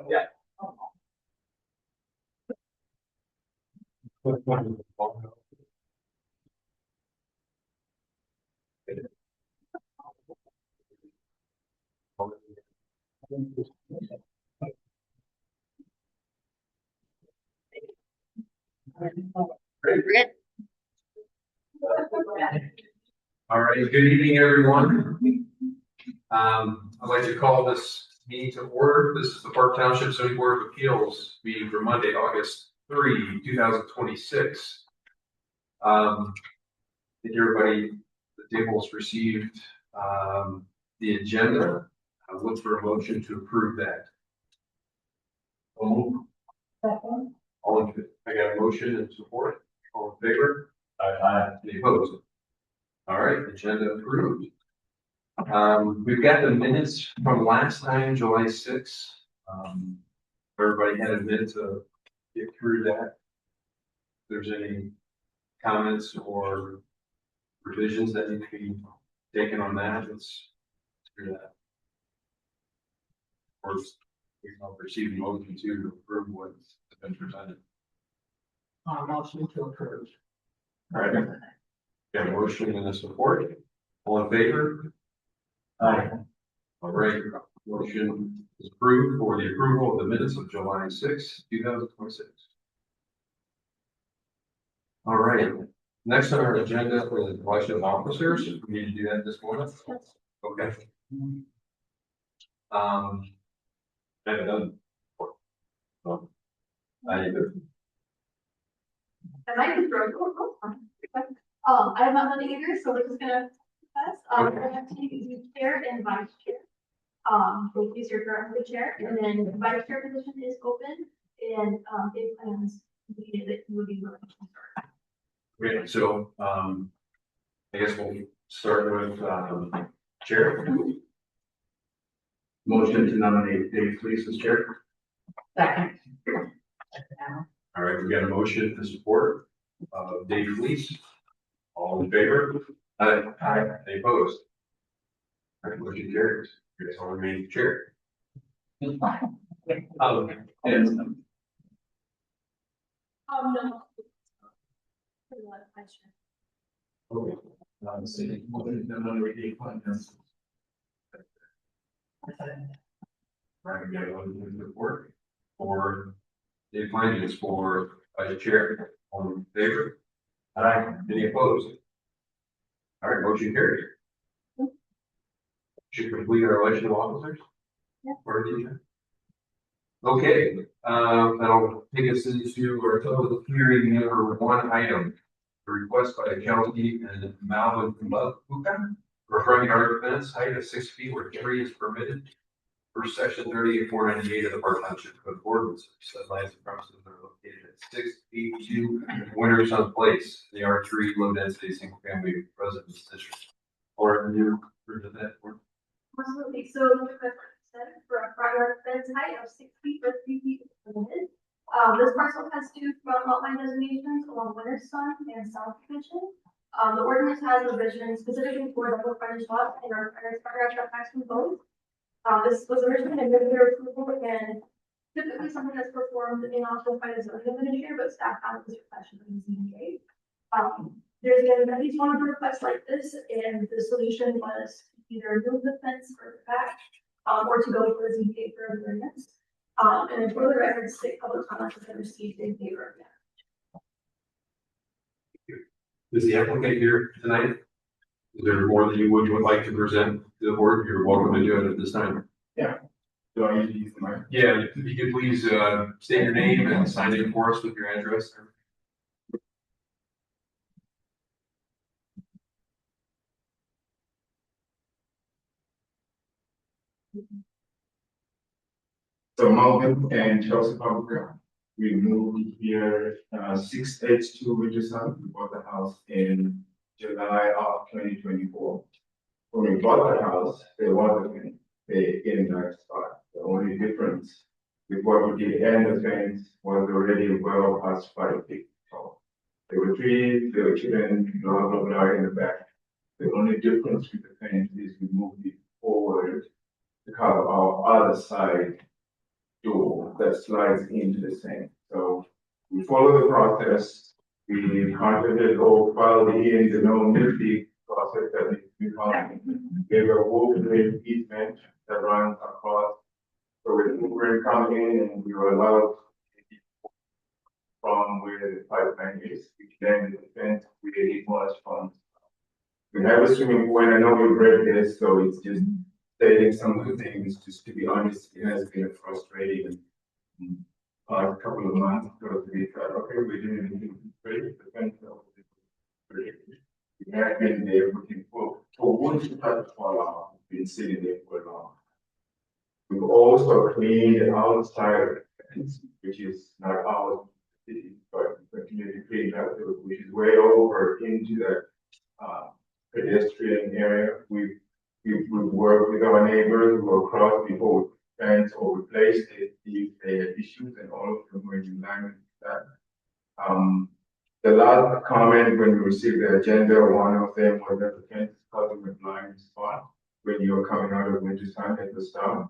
Yeah. Great. All right, good evening, everyone. I'd like to call this meeting to order. This is the Park Township Zoning Board of Appeals meeting for Monday, August 3, 2026. Did everybody, the tables received the agenda? I look for a motion to approve that. All in, I got a motion and support. All in favor? Aye. Any opposed? All right, agenda approved. We've got the minutes from last time, July 6th. Everybody had a minute to get through that. If there's any comments or revisions that need to be taken on that, let's do that. Of course, we can receive the motion to approve what's been presented. Motion to approve. All right. Got a motion and a support. All in favor? Aye. All right. Motion is approved for the approval of the minutes of July 6, 2026. All right. Next on our agenda is the election of officers. We need to do that this morning. Okay. I haven't done. So, I either. I might be thrown. I have not done it either, so we're just gonna test. We're gonna take the chair and vice chair. We'll use your current chair, and then the vice chair position is open, and big plans needed that you would be willing to start. Great. So, I guess we'll start with chair. Motion to nominate Dave Fleece as chair. Second. All right, we got a motion to support Dave Fleece. All in favor? Aye. Any opposed? All right, motion carries. You guys all remain chair. No. For the vice chair. Okay. See, motion to nominate Dave Fleece. Right, we got one to support for Dave Fleece for vice chair. All in favor? Aye. Any opposed? All right, motion carried. Should complete our election of officers? Yeah. Okay, that'll take us into our total hearing number one item. The request by the county and Malvin Luca for front yard fence height of 6 feet where tree is permitted. For section 38-498 of the Park Township Code of Ordinances, said lands and premises are located at 682 Winter Sun Place. They are three low density single family residence districts. Or new version of that. Absolutely. So the said for a front yard fence height of 6 feet or 3 feet is permitted. This parcel has two front lot line designations along Winter Sun and South Kitchen. The ordinance has revisions specifically for double frontage lots and our front yard maximum both. This was originally a regular approval and typically something that's performed in office by the zoning administrator, but staff found this request from the ZBA. There's been at least one request like this, and the solution was either remove the fence or the back, or to go for the ZBA for a variance. And then for the record, state public comments have been received in favor of that. Is the applicant here tonight? Is there more that you would like to present to the board? You're welcome to do it at this time. Yeah. Do I need to use the mic? Yeah, if you could please state your name and sign in for us with your address. So Malvin and Chelsea Public, we moved here 682 Richardson. We bought the house in July of 2024. When we bought the house, there wasn't a in-law spot. The only difference with what we did and the fence was already well past 5 feet tall. There were trees, there were children, blah, blah, blah in the back. The only difference with the fence is we moved it forward to cover our other side door. that slides into the same. So we follow the process. We contacted or filed the the no process that needs to be followed. We have a woven easement that runs across. So we're coming in and we were allowed from where the pipeline is, which then the defense created much funds. We have a swimming pool, and I know we read this, so it's just stating some of the things, just to be honest, it has been a frustrating couple of months, because we thought, okay, we didn't even create the fence. We have been there looking for wood to touch for long, been sitting there for long. We've also cleaned the outside fence, which is not ours, but continue to clean up, which is way over into the pedestrian area. We've worked with our neighbors who are across before we fence or replace it, if they had issues, and all of them were in line with that. The last comment when we received the agenda, one of them was that the fence is causing a blind spot when you're coming out of winter sun at the start.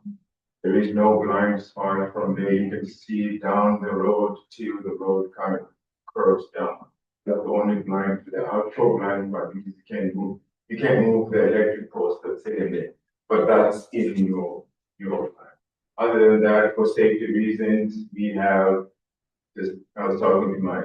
There is no blind spot from there. You can see down the road till the road kind of curves down. That's the only blind, the outdoor blind, but you can't move. You can't move the electric post that's sitting there. But that's in your plan. Other than that, for safety reasons, we have just, I was talking to my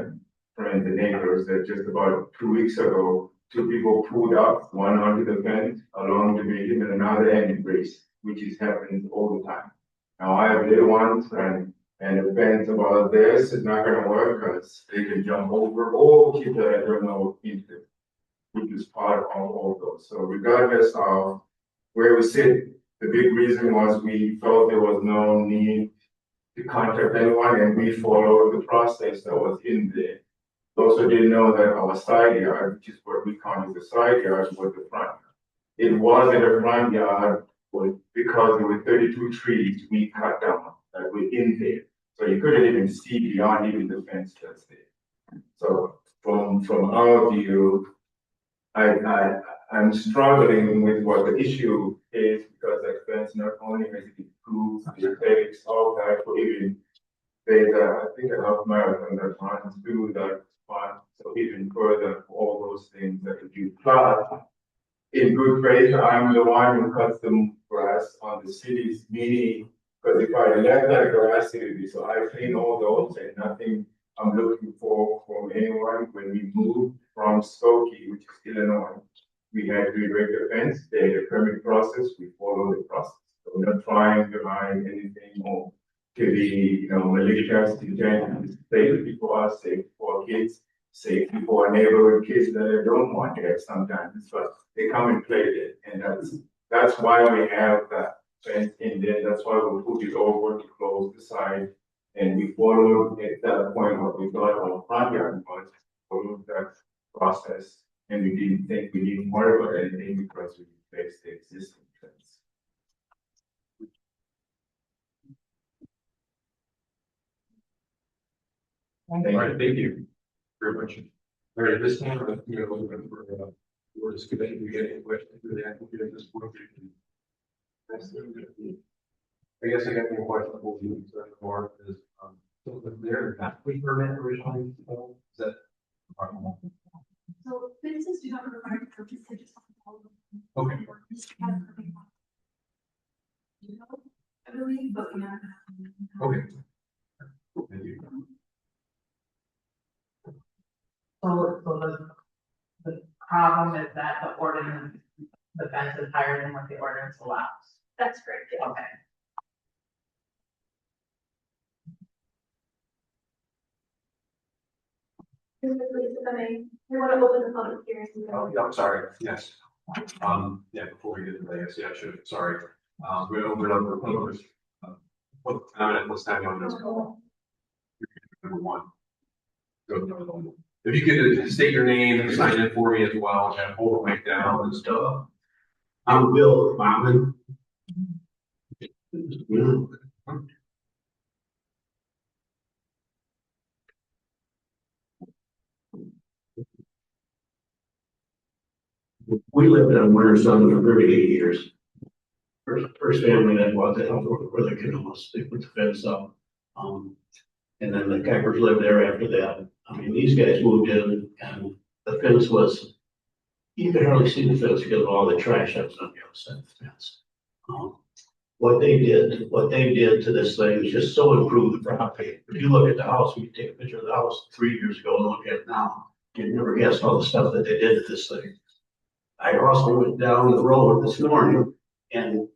friends and neighbors that just about 2 weeks ago, 2 people pulled up, one onto the fence along the median and another end embrace, which is happening all the time. Now I have little ones and the fence about this is not gonna work because they can jump over or keep that I don't know into, which is part of all those. So regardless of where we sit, the big reason was we felt there was no need to contact anyone, and we followed the process that was in there. Also didn't know that our side yard, which is what we call the side yard, was the front. It wasn't a front yard because there were 32 trees we cut down that were in there. So you couldn't even see beyond even the fence that's there. So from our view, I'm struggling with what the issue is, because that fence not only has it improved the aesthetics of that, but even there's I think a half marathon that runs through that spot. So even further, all those things that we do. Plus, in good faith, I'm the one who cuts the grass on the city's mini, because if I left that grass, it would be, so I clean all those and nothing I'm looking for from anyone. When we moved from Skokie, which is Illinois, we had to erect the fence, they had a permit process, we follow the process. So we're not trying to hide anything or to be, malicious, intent, safety for us, safety for our kids, safety for our neighborhood kids that I don't want to have sometimes, but they come and play it. And that's why we have that fence in there. That's why we put it over to close the side. And we followed at that point what we thought our front yard was, followed that process. And we didn't think we needed more about anything because we replaced the existing fence. All right, thank you very much. All right, this time, I'm going to open for, we're just going to get any questions for the applicant at this point. I guess I got any questions for you, more is, so was there a complete permit originally? Is that? So fences do not require purchase, they just have to follow. Okay. I believe, but yeah. Okay. Thank you. So the problem is that the ordinance, the fence is higher than what the ordinance allows. That's correct, yeah. Okay. We want to open the public hearing. Oh, yeah, I'm sorry, yes. Yeah, before we get to that, yeah, I should, sorry. We're over number of numbers. What's time on this? Number one. Go. If you could state your name and sign in for me as well, and hold the mic down and stuff. I'm Bill Bachman. We lived in Winter Sun for 38 years. First family that bought the house where they can almost, they put the fence up. And then the Kuipers lived there after that. I mean, these guys moved in and the fence was, you could hardly see the fence because of all the trash that was on the outside of the fence. What they did to this thing is just so improved the property. If you look at the house, we take a picture of the house 3 years ago and look at it now, you'd never guess all the stuff that they did to this thing. I also went down the road this morning and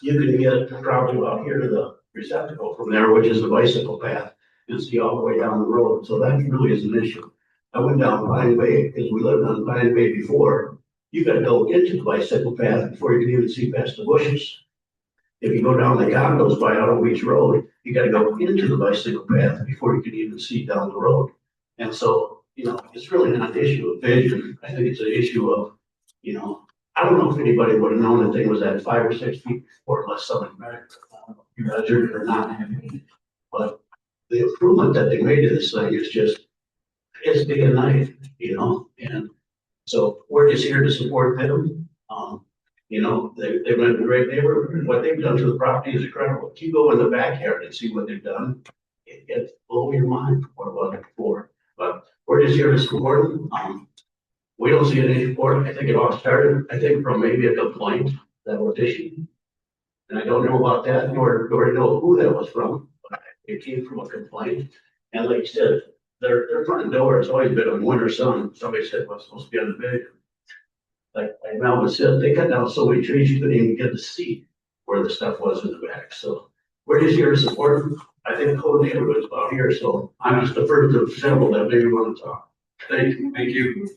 you can get probably about here to the receptacle from there, which is the bicycle path, and see all the way down the road. So that really is an issue. I went down Pine Bay because we lived on Pine Bay before. You gotta go into the bicycle path before you can even see past the bushes. If you go down the condos by Auto Beach Road, you gotta go into the bicycle path before you can even see down the road. And so, it's really not an issue of vision. I think it's an issue of, I don't know if anybody would have known the thing was at 5 or 6 feet before unless somebody measured it or not. But the improvement that they made to this thing is just, it's day and night, and so we're just here to support them. They've been a great neighbor. What they've done to the property is incredible. If you go in the backyard and see what they've done, it blows your mind what it was before. But we're just here to support them. We don't see any support. I think it all started, from maybe a complaint that was issued. And I don't know about that, nor do I know who that was from, but it came from a complaint. And like you said, their front door has always been in winter sun. Somebody said, well, it's supposed to be on the big. Like Melvin said, they cut down so many trees, you couldn't even get to see where the stuff was in the back. So we're just here to support them. I think the whole neighborhood is about here, so I'm just the first of several that maybe want to talk. Thank you. Thank you.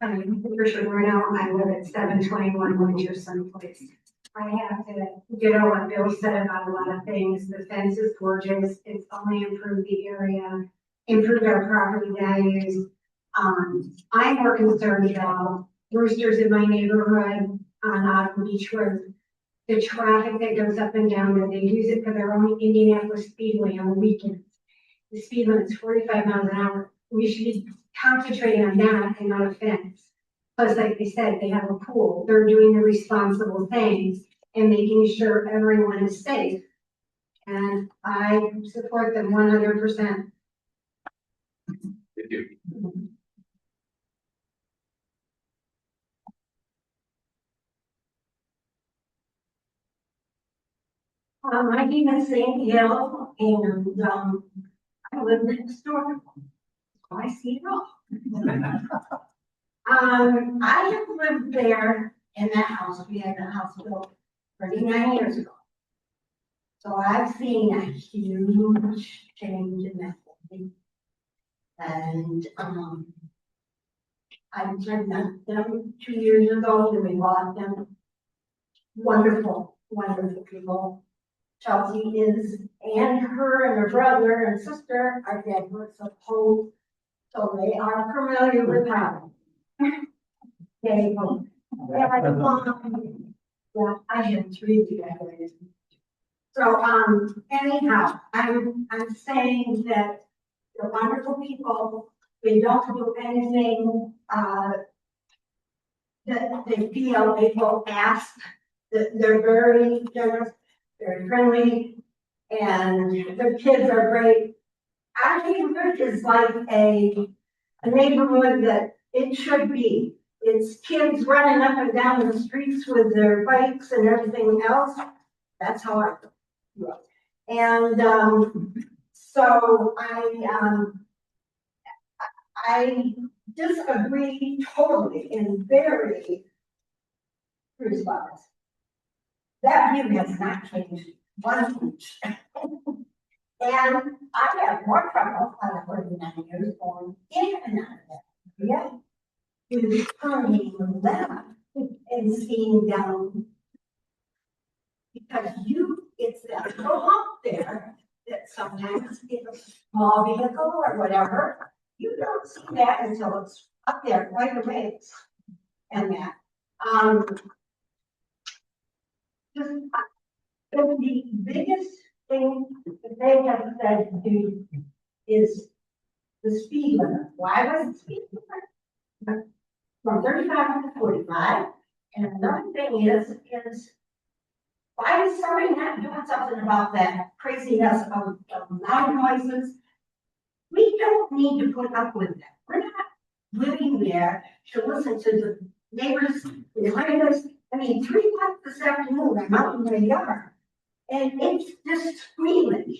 I'm Patricia Bruno. I live at 721 Winterson Place. I have to ditto what Bill said about a lot of things. The fence is gorgeous. It's only improved the area, improved our property values. I'm more concerned about roosters in my neighborhood on Autumn Beach Road. The traffic that goes up and down there, they use it for their own Indianapolis Speedway on the weekends. The speed limit is 45 miles an hour. We should be concentrating on that and not a fence. Plus, like they said, they have a pool. They're doing the responsible things and making sure everyone is safe. And I support them 100%. Thank you. My name is Sandy Hill, and I live next door. I see it all. I have lived there in that house. We had the house built 39 years ago. So I've seen a huge change in that building. And I've met them 2 years ago and we bought them. Wonderful, wonderful people. Chelsea is, and her and her brother and sister are dead. So they are familiar with how. They go. Yeah, I have 3 together. So, anyhow, I'm saying that they're wonderful people. They don't do anything, that they feel they will ask. That they're very generous, very friendly, and their kids are great. Our neighborhood is like a neighborhood that it should be. It's kids running up and down the streets with their bikes and everything else. That's how I feel. And so I disagree totally in very response. That view has not changed 1 inch. And I have more trouble out of 49 years going in and out of that area with turning left and seeing down. Because it's that little hump there that sometimes in a small vehicle or whatever, you don't see that until it's up there quite a ways. And that. The biggest thing that they have said to do is the speed limit. Why was the speed limit from 35 to 45? And another thing is why is somebody not doing something about that craziness of loud noises? We don't need to put up with that. We're not living there to listen to the neighbors behind us. I mean, 3 o'clock this afternoon, I'm out in my yard. And it's just screaming.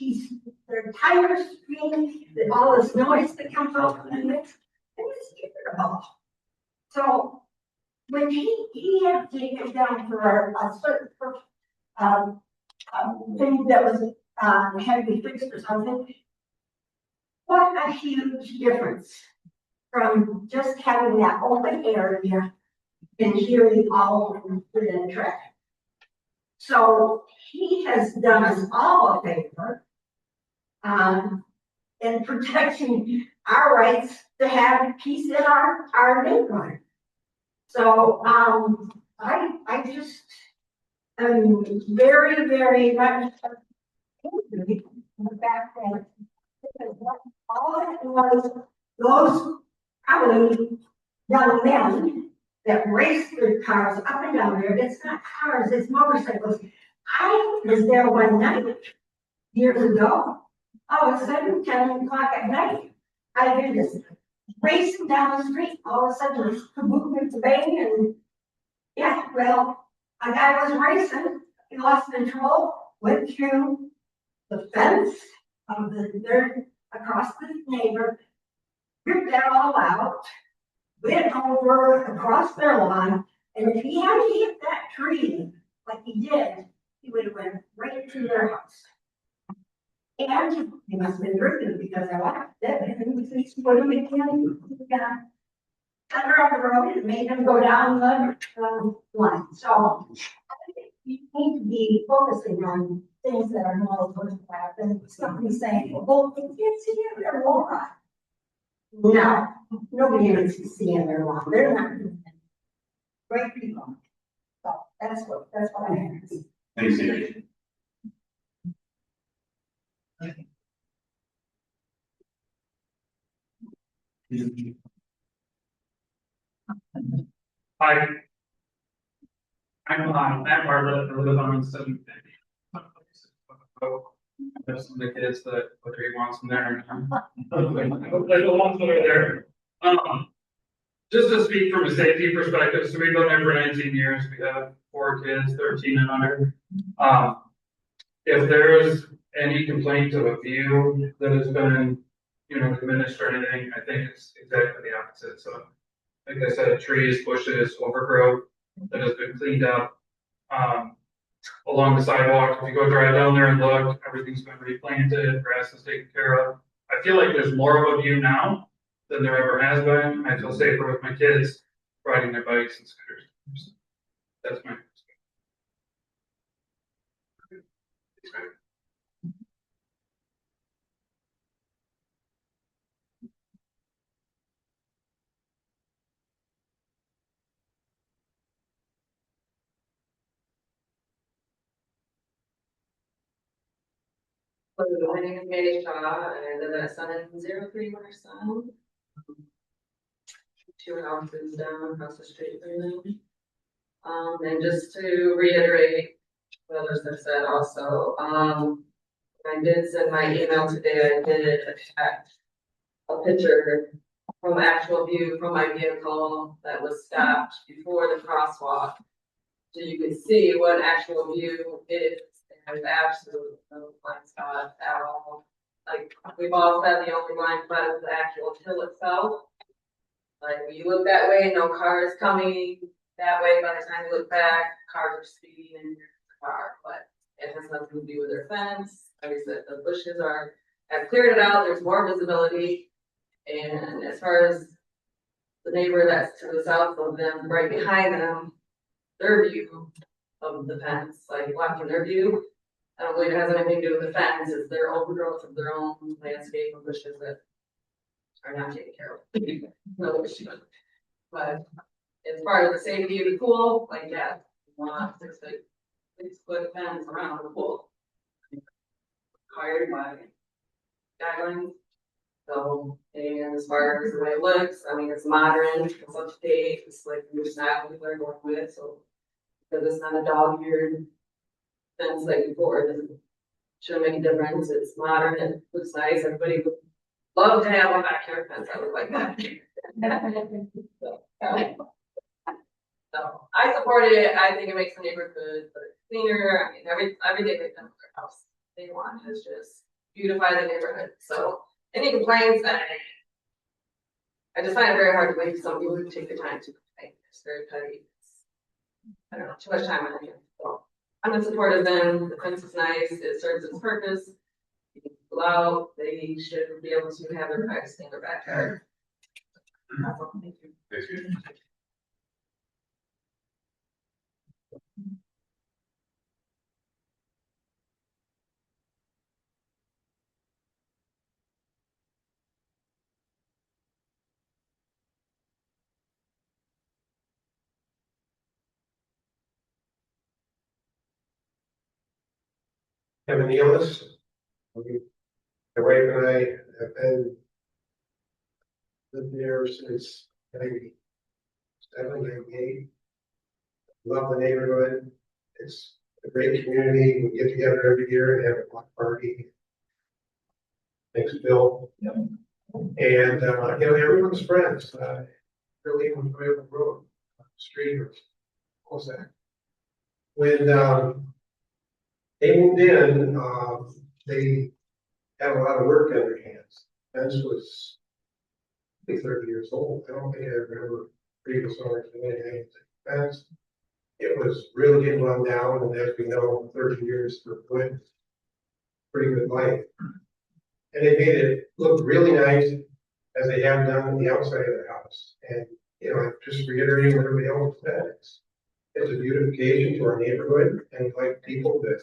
Their tires screaming, all this noise that comes out from the mix. It's irritable. So when he had to take it down for a certain thing that was had to be fixed or something, what a huge difference from just having that open area and hearing all of the traffic. So he has done us all a favor in protecting our rights to have peace in our neighborhood. So I just am very, very much angry with the fact that because what all it was those probably young men that race their cars up and down there. It's not cars, it's motorcycles. I was there one night, years ago. All of a sudden, 10 o'clock at night, I hear this racing down the street. All of a sudden, there's movement to bang, and yeah, well, a guy was racing. He lost control, went through the fence of the dirt across the neighbor, ripped that all out, went over across their lawn, and if he hadn't hit that tree like he did, he would have went right through their house. And he must have been drinking because I watched it, and he was what do we can cut her off the road and made him go down the line. So I think we need to be focusing on things that are more worthwhile than somebody saying, well, you can't see it, they're wrong. No, nobody needs to see in their lawn. They're not doing it. Great people. So that's what I have. Thanks, Steve. Hi. I'm Matt Bartlett, I live on 750. There's some of the kids that whether he wants them there or not. There's the ones that are there. Just to speak from a safety perspective, so we've been there for 19 years. We have 4 kids, 13 and under. If there's any complaint of a view that has been, diminished or anything, I think it's exactly the opposite. So, like I said, trees, bushes, overgrowth that has been cleaned up. Along the sidewalk, if you go drive down there and look, everything's been replanted, grass is taken care of. I feel like there's more of a view now than there ever has been. I feel safer with my kids riding their bikes and scooters. That's my perspective. So my name is Mary Shaw, and I live at 703 Wintersun. 2 houses down across the street from them. And just to reiterate what others have said also, I did send my email today. I did attach a picture from actual view from my vehicle that was stopped before the crosswalk. So you can see what actual view is. There's absolutely no blind spot at all. Like we've all said, the only blind spot is the actual hill itself. Like when you look that way, no cars coming that way. By the time you look back, cars are speeding in your car, but it has nothing to do with their fence. Like I said, the bushes have cleared it out. There's more visibility. And as far as the neighbor that's to the south of them, right behind them, their view of the fence, like blocking their view, I don't believe it has anything to do with the fence. It's their overgrowth of their own landscape and bushes that are not taken care of. No issue. But as far as the safety of the pool, like yeah, we want 6-foot fence around the pool. Required by guidelines. So, and And as far as the way it looks, I mean, it's modern, it's up to date, it's like new style people are going with, so. Because it's not a dog-eared fence like before, it doesn't, shouldn't make a difference, it's modern, it looks nice, everybody would love to have a backyard fence that look like that. So, I support it, I think it makes the neighborhood cleaner, I mean, everything they've done with their house, they want is just beautify the neighborhood, so. Any complaints, I just find it very hard to believe some people who take the time to complain, it's very petty. I don't know, too much time on it, so. I'm in support of them, the fence is nice, it serves its purpose. People out, they should be able to have their privacy in their backyard. That's all, thank you. Thanks, good. Have any illness? My wife and I have been lived there since 97, 98. Love the neighborhood. It's a great community. We get together every year and have a block party. Thanks, Bill. Yep. And everyone's friends. Really enjoy the road, street, or what's that? When they moved in, they had a lot of work on their hands. Fence was, I think, 30 years old. I don't think I remember previous owners doing anything with the fence. It was really getting run down, and as we know, 30 years for wood, pretty good life. And they made it look really nice, as they have done on the outside of the house. And I'm just reiterating what everybody else said. It's a beautification to our neighborhood, and we'd like people to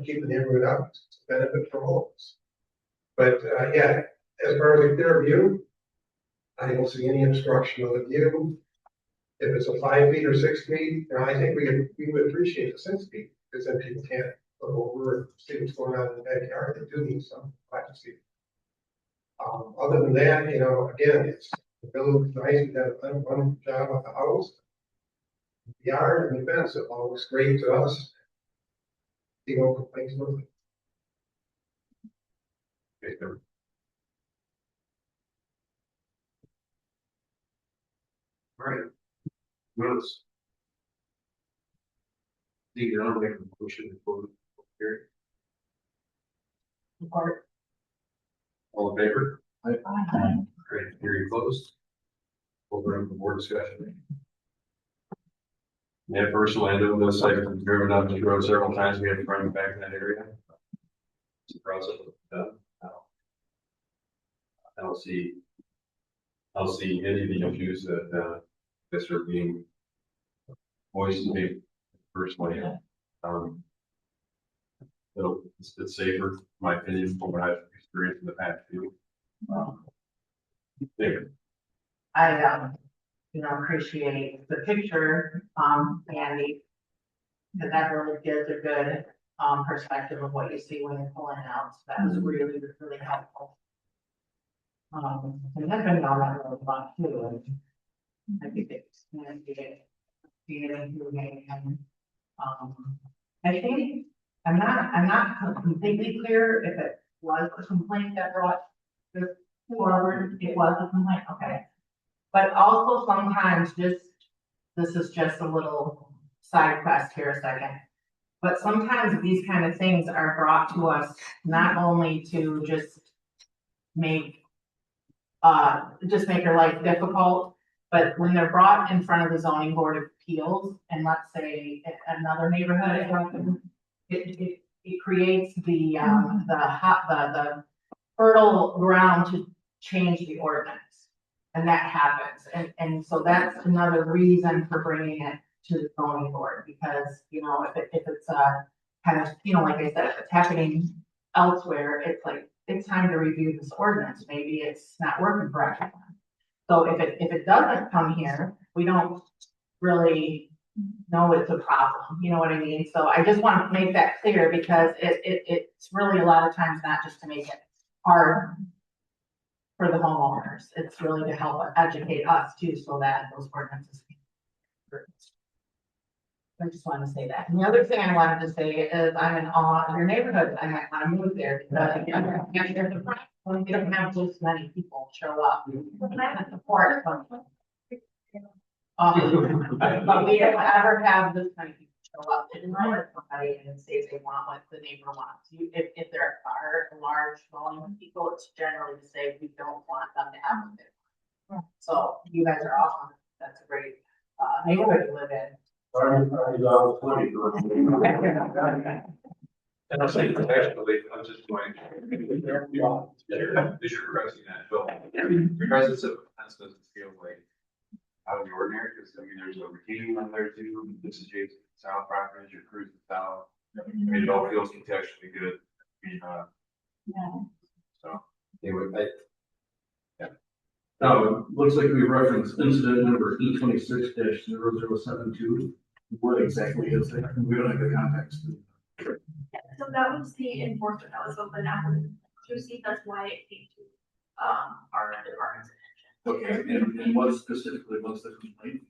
keep the neighborhood up. It's a benefit for all of us. But yeah, as far as a clear view, I don't see any obstruction of the view. If it's a 5 feet or 6 feet, I think we would appreciate the 6 feet, because then people can't look over and see what's going on in the backyard. They do need some privacy. Other than that, again, it's the building is nice. We got a fun job at the house, the yard, and the fence. It all looks great to us. See no complaints with it. Okay, good. All right. Notice. Need to make a motion for the hearing. Support. All in favor? Aye. Great, hearing closed. Over the board discussion. Yeah, personally, I know those sites have driven down the road several times. We had to run back in that area. It's a process of done. I don't see any of the issues that are being voiced to me personally. It's safer, in my opinion, from what I've experienced in the past few. David. I, appreciate the picture, Andy. Because that really gives a good, perspective of what you see when you're pulling out. So that was really, really helpful. And I've been on that road a lot too, and I think it's gonna be improving, and, I think, I'm not completely clear if it was a complaint that brought this forward. It was a complaint, okay. But also sometimes this is just a little side quest here a second. But sometimes these kind of things are brought to us not only to just make your life difficult, but when they're brought in front of the zoning board of appeals, and let's say another neighborhood, it creates the fertile ground to change the ordinance. And that happens, and so that's another reason for bringing it to the zoning board, because, if it's kind of, like I said, if it's happening elsewhere, it's like, it's time to review this ordinance, maybe it's not working for everyone. So if it doesn't come here, we don't really know it's a problem, you know what I mean? So I just want to make that clear, because it's really a lot of times not just to make it hard for the homeowners. It's really to help educate us too, so that those ordinances. I just wanted to say that. And the other thing I wanted to say is I'm in awe of your neighborhood. I might want to move there because there's a problem. You don't have this many people show up. And support. But we don't ever have this many people show up and somebody and say they want what the neighbor wants. If there are a large volume of people, it's generally to say we don't want them to have it. So you guys are awesome. That's a great neighborhood to live in. And I'm saying professionally, I'm just going. Is you're addressing that, Phil. Regardless of fence doesn't feel like out of the ordinary, because I mean, there's a retaining on there too. This is Jason South property, your cruise south. I mean, it all feels contextually good. I mean, so anyway, Now, looks like we referenced incident number E26-0072. What exactly is that? We don't have the context. So that was the enforcement that was open after to see, that's why it came to, our department's attention. Okay, and what specifically was the complaint?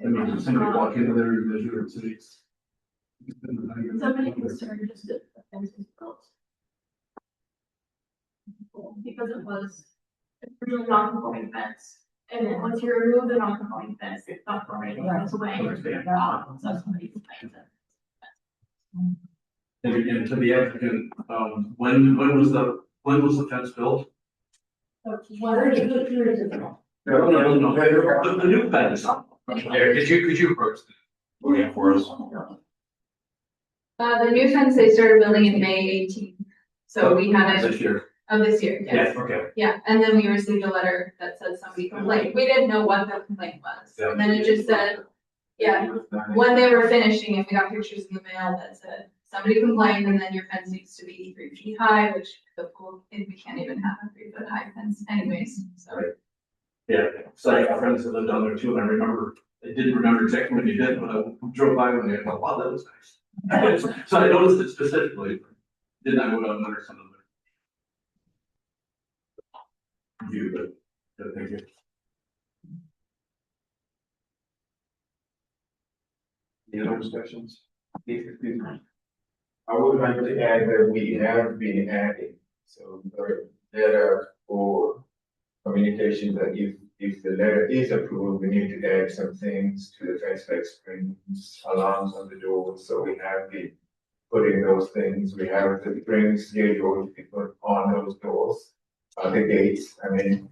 I mean, did somebody walk into there and measure it, cities? Somebody concerned just that the fence was built. Because it was originally non-conforming fence, and then once you remove the non-conforming fence, it's not conforming, it goes away. So somebody complains that. And to the applicant, when was the fence built? So, well, it's years ago. No, the new fence. yeah, could you approach the yeah, for us? The new fence they started building in May 18th, so we had it This year. of this year, yes. Yeah, okay. Yeah, and then we received a letter that said somebody complained. We didn't know what the complaint was. Yeah. And then it just said, yeah, when they were finishing it, we got pictures in the mail that said, somebody complained and then your fence needs to be 3 feet high, which the pool, we can't even have a 3 foot high fence anyways, so. Right. Yeah, so I got friends that lived down there too, and I remember, I didn't remember exactly what you did, but I drove by one day and thought, wow, that was nice. So I noticed it specifically, didn't I go down there some of the view, but thank you. Any other discussions? I would like to add that we have been adding, so the letter for communication that if the letter is approved, we need to add some things to the fence like springs, alarms on the doors, so we have been putting those things, we have the spring scheduled to be put on those doors, the gates, I mean,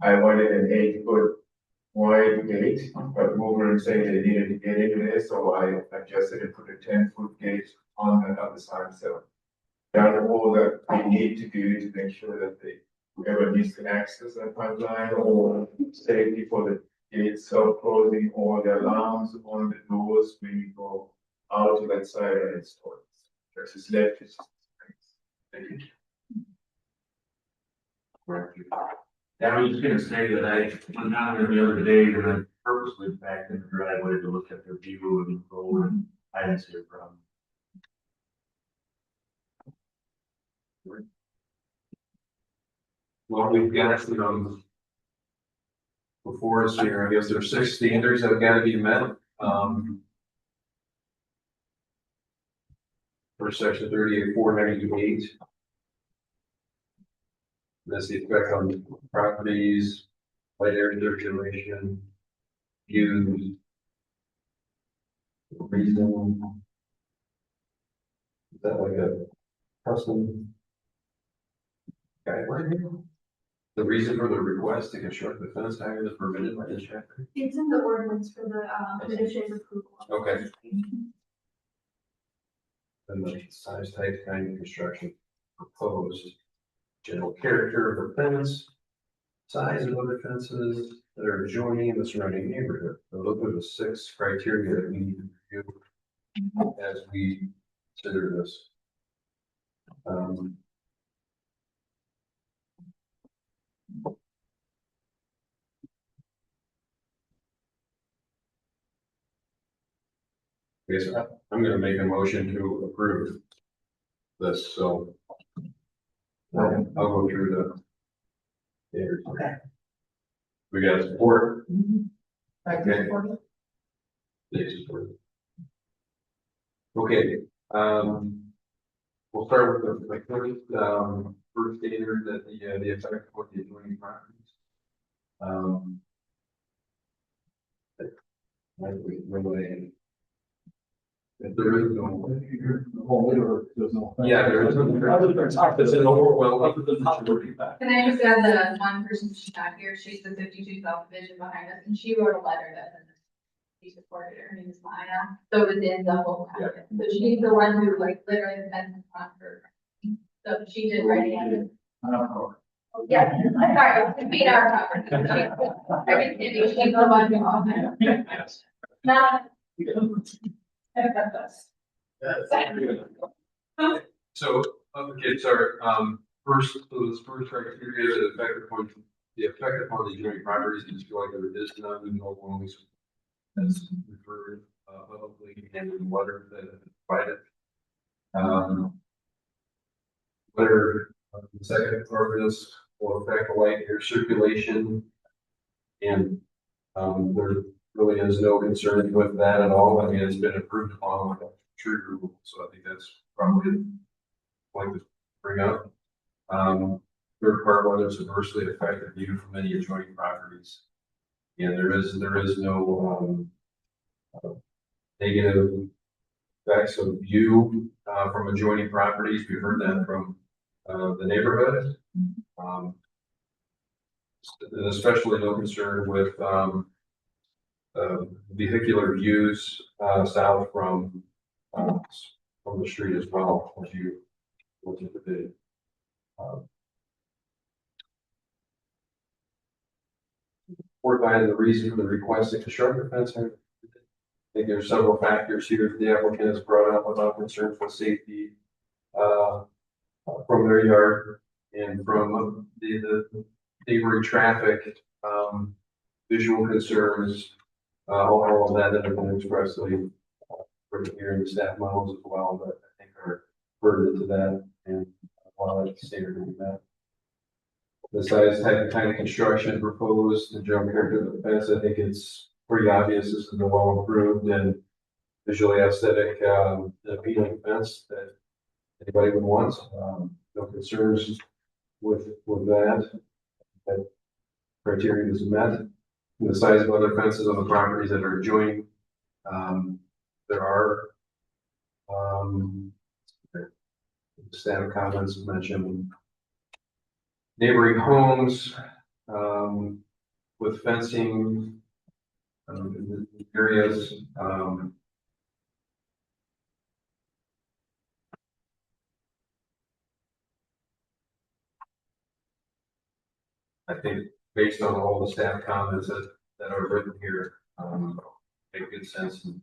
I wanted an 8-foot wide gate, but mover and say they needed to get into there, so I adjusted and put a 10-foot gate on the other side, so. Done all that we need to do to make sure that whoever needs to access that pipeline or safety for the gates self-closing or the alarms on the doors when you go out to that side and install it. Versus left. Thank you. Yeah, I was just gonna say that I went down there the other day and I purposely backed in the driveway to look at their view and go and I didn't see a problem. Well, we've got, before us here, I guess there's 6 standards that have got to be met. For section 38-498. That's the effect on properties, light area generation, use, reason. Is that like a custom guideline here? The reason for the request to construct the fence higher than permitted by this chapter? It's in the ordinance for the, conditions approval. Okay. And the size, type, kind of construction proposed, general character of the fence, size of other fences that are adjoining the surrounding neighborhood. So those are the 6 criteria that we need to review as we consider this. Yes, I'm gonna make a motion to approve this, so. I'll go through Okay. We got support. Right, Okay. support. Dave's support. Okay, we'll start with the first standard that the effect of the adjoining properties. Really, if there is no. Yeah, there is. It's an overwhelming. Can I just add the one person she's not here, she's the 52 subdivision behind us, and she wrote a letter that she supported her name is Maya, so it was in the whole packet. So she's the one who like literally sent it on her. So she did write it. Yeah, I'm sorry, it's made our property. Everything, she's the one who offered. Not. So, okay, sorry, first, so this first criteria that the effect upon the adjoining properties, you just feel like there is none, and no one was. That's referred, publicly and in the letter that is provided. Letter, the second part of this will affect the light air circulation. And, there really is no concern with that at all. I mean, it's been approved upon with tree removal, so I think that's probably the point to bring up. Third part, whether it's adversely affected view from any adjoining properties. And there is no, negative effects of view, from adjoining properties. We've heard that from, the neighborhood. Especially no concern with, vehicular views, south from the street as well, as you look at the video. Or by the reason for the request to construct a fence. I think there's several factors here that the applicant has brought up about concerns with safety, from their yard and from the neighboring traffic, visual concerns, all of that that have been expressly written here in the staff memos as well, but I think are further to that and while that's standard in that. The size, type, kind of construction proposed, the general character of the fence, I think it's pretty obvious this is a well improved and visually aesthetic, appealing fence that anybody would want. No concerns with that. That criteria is met. The size of other fences on the properties that are adjoining, there are, staff comments mentioned neighboring homes, with fencing, in the areas, I think based on all the staff comments that are written here, make good sense and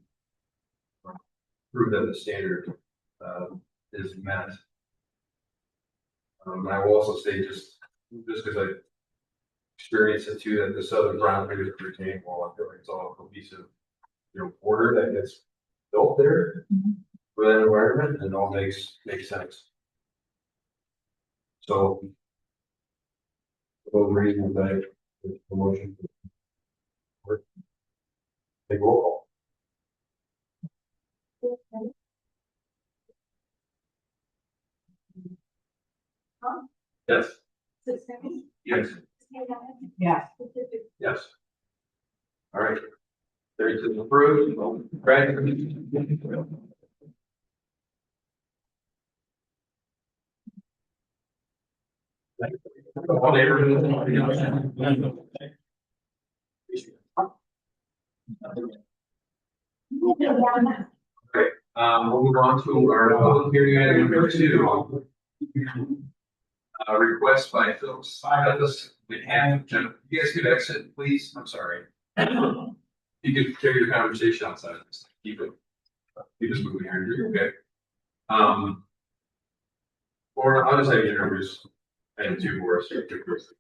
prove that the standard, is met. I will also say just because I experienced it too, that the southern property is a retaining wall. I feel like it's all a cohesive, border that gets built there for that environment, and it all makes sense. So, for those reasons, I promotion. Take roll call. Yes. Susan? Yes. Yeah. Yes. All right. 32 approved. Brad? All neighborhood. Great. We'll move on to our public hearing item number 2. Request by Phil Silas, behalf of Jennifer. You guys could exit, please. I'm sorry. You could carry your conversation outside. Keep this moving here. You're okay. Or I'll just have you introduce item 2 for us.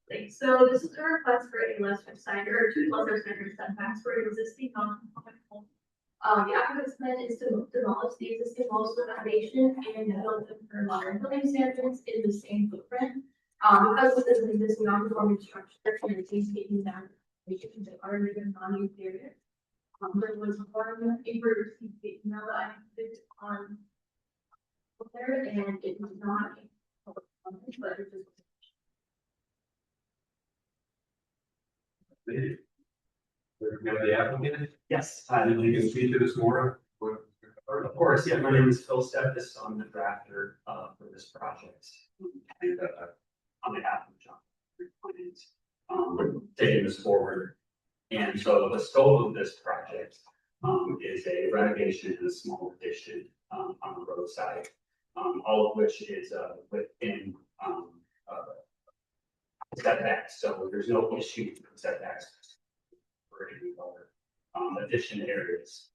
Thanks. So this is a request for a lesser side or 2 lesser standard setbacks for existing non-conforming home. The applicant's plan is to demolish the existing walls of the foundation and build them for modern building standards in the same footprint. Because this is an existing non-conforming structure, and it needs to be taken down, we should consider already been non-used area. There was a form of paper received the email that I did on there, and it was not. But it just. We have the applicant, Yes, you can speak to this more. of course, yeah, my name is Phil Steptis, I'm the drafter, for this project. And, on behalf of John, taking this forward. And so the scope of this project, is a renovation and a small addition, on the roadside. All of which is, within, setbacks, so there's no issue with setbacks for any other, addition areas.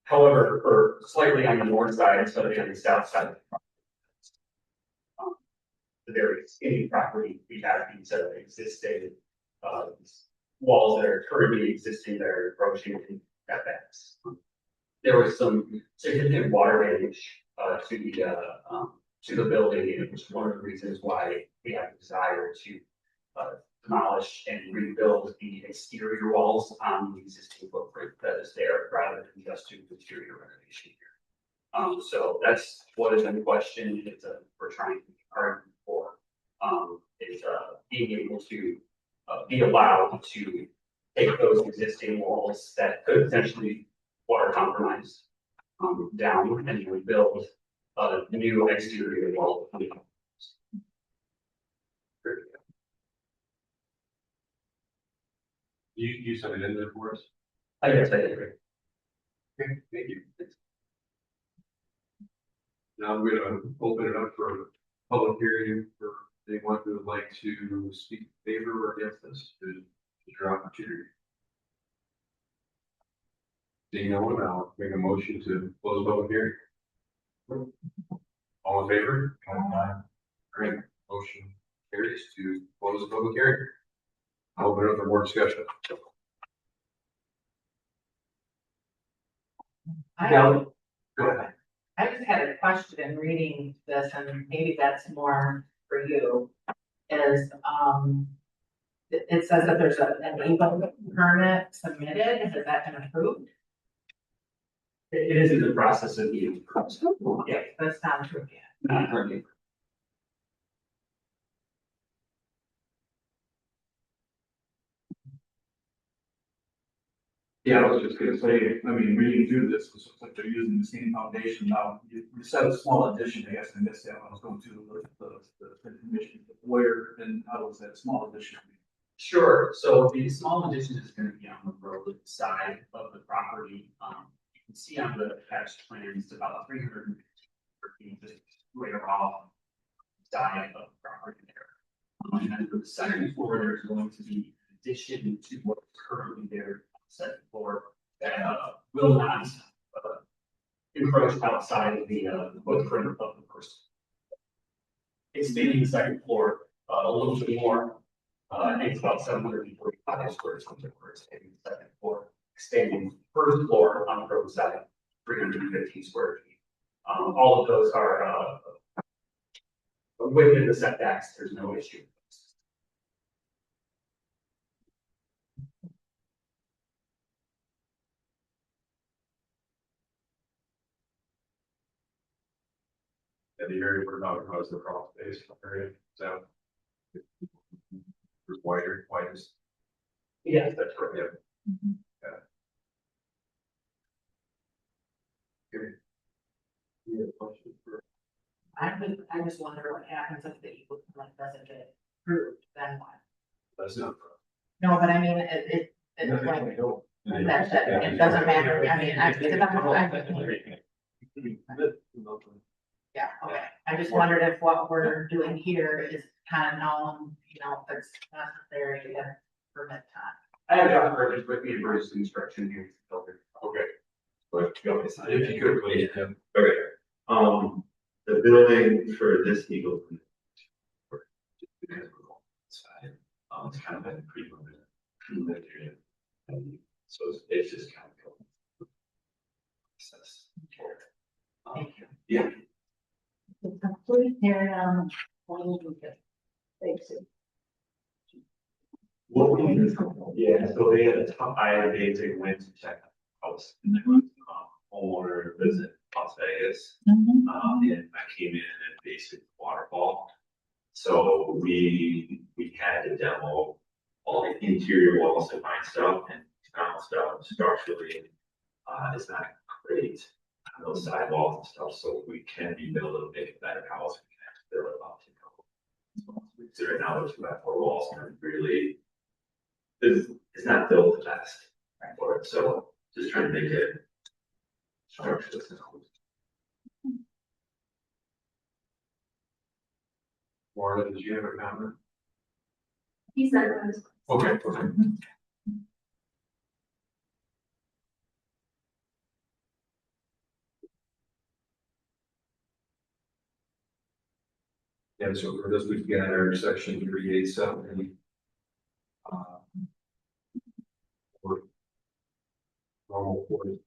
However, for slightly on the north side, instead of on the south side of the property, the very skinny property, we have these existing walls that are currently existing that are approaching in setbacks. There was some significant water damage to the building, and it was one of the reasons why we have a desire to demolish and rebuild the exterior walls on the existing footprint that is there, rather than just do interior renovation here. So that's what is in question. It's we're trying to argue for is being able to be allowed to take those existing walls that could potentially water compromise down and rebuild new exterior wall. You sent it in there for us? I guess I agree. Okay, thank you. Now we're gonna open it up for a public hearing for anyone who would like to speak in favor or against this, is your opportunity. Seeing no one, I'll make a motion to close the public hearing. All in favor? Great, motion carries to close the public hearing. I'll open it up for more discussion. I Go ahead. I just had a question reading this, and maybe that's more for you, is, it says that there's an ABO permit submitted, has that been approved? It is in the process of being approved. Yeah, That's not approved yet. not currently. Yeah, I was just gonna say, I mean, reading through this, it looks like they're using the same foundation now. You said a small addition, I guess, I missed that when I was going through the commission. Where and how was that small addition? Sure, so the small addition is gonna be on the road side of the property. You can see on the attached plans, it's about 350 feet, just way off the side of the property there. And then for the second floor, there's going to be addition to what's currently there, second floor, that will not encroach outside of the footprint of the first. Expanding the second floor a little bit more. I think it's about 745 square feet for expanding the second floor, expanding the first floor on the road side, 315 square feet. All of those are within the setbacks, there's no issue. Yeah, the area we're talking about is the crawl space area, so. It's wider, widest. Yes, that's correct. Yeah. Okay. You have a question for? I just wonder what happens if the ABO permit doesn't get approved, then what? That's not. No, but I mean, it's like, it doesn't matter, I mean, yeah, okay, I just wondered if what we're doing here is kind of known, you know, if it's necessary to get permit time. I have John Burgess with me for his instruction here. Okay. But if you could, please, Tim. Okay, the building for this Eagle. It's kind of been pretty limited. So it's just kind of. Thank you. Yeah. The complete area on 20 Thanks. What we, yeah, so they had a top, they went to check the house and they went, homeowner visit Las Vegas. And I came in and basically waterfall. So we had to demo all the interior walls to find stuff and found stuff structurally. It's not great on those sidewalls and stuff, so we can rebuild a bit better house. We can actually build it up to go. So right now there's about 4 walls and really, it's not built the best for it, so just trying to make it structurally. Marla, did you have a comment? He said it was. Okay, okay. Yeah, so for this, we've got our section 387. For normal quarters.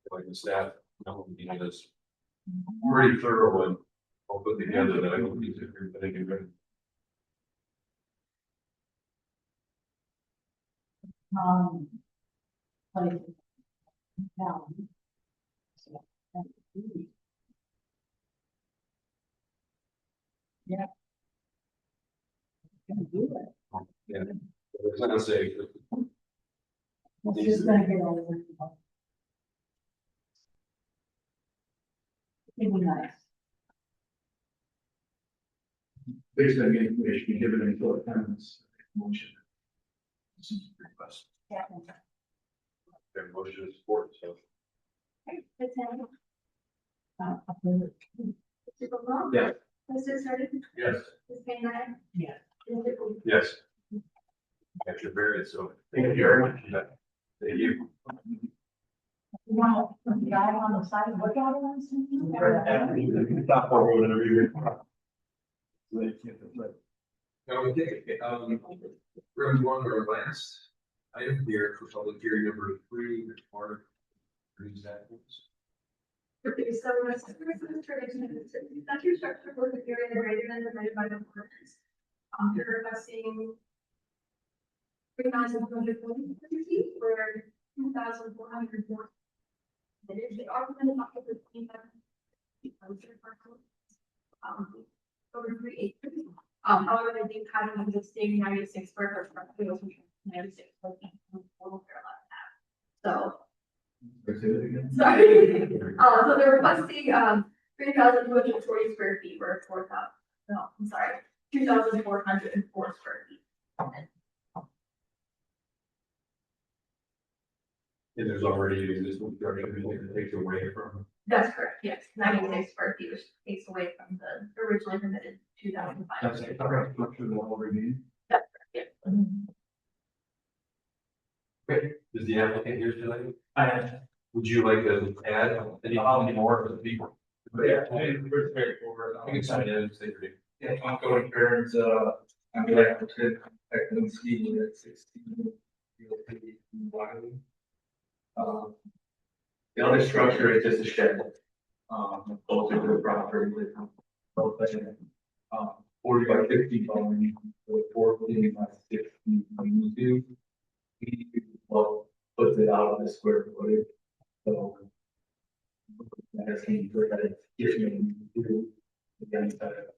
Like the staff, this pretty thorough one, all put together that I don't need to everybody get ready. Like, now. Yeah. Gonna do it. Yeah, it's not safe. It's just gonna get over. It'd be nice. Based on the information given in short comments, motion. Request. Yeah. Their motion is support, so. Okay, Ms. Tennant, Approve. Mr. Bobo? Yeah. Mr. Sardin? Yes. Ms. Van Dyne? Yeah. Mr. Booth? Yes. Got your variance, so. Thank you very much. Thank you. Now, the guy on the side, what guy wants to? Stop over whenever you're. Okay, we're going to our last item here for public hearing number 3, Mark. Examples. Okay, so my sister is in the tradition of the city, that's your structure for the area greater than permitted by the ordinance. You're requesting 3,240 feet for 2,404. They are within the bucket of 25 feet from the parcel. Over 3 acres. However, they do have an existing 96 square foot structure, which is 96 foot total parallel half. So. Sorry. So they're requesting 3,240 square feet or 4,000. No, I'm sorry, 2,404 square feet. And there's already an existing structure that takes away from. That's correct. Yes, 96 square feet, which takes away from the originally permitted 2,500. That's a correct structure that will remain. That's correct. Yeah. Okay, is the applicant here tonight? I am. Would you like to add any more of the people? Yeah, it's pretty straightforward. You can sign in and say your name. Yeah, I'm going parents, I'm the applicant, I can see at 16. The other structure is just a shed, closer to the property with, 40 by 50 volume, with 14 by 60, 22. Well, puts it out of the square footage, so. That's the for that gives me to against that.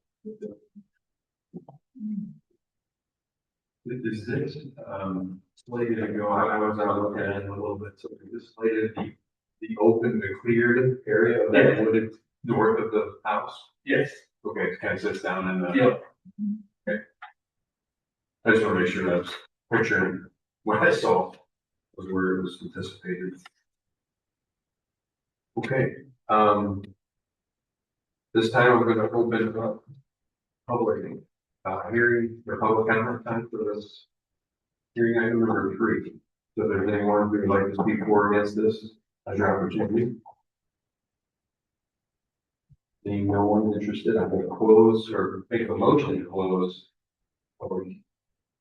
Is this, slated to go, I was out looking at it a little bit, so is this slated the open, the cleared area of that wooded north of the house? Yes. Okay, it kind of sits down in the. Yep. Okay. I just want to make sure that's picturing what I saw was where it was anticipated. Okay, this time I'm gonna open up public hearing, or public comment time for this hearing item number 3. So if there's anyone who would like to speak for or against this, as your opportunity. Seeing no one interested, I'm going to close or make a motion to close. Public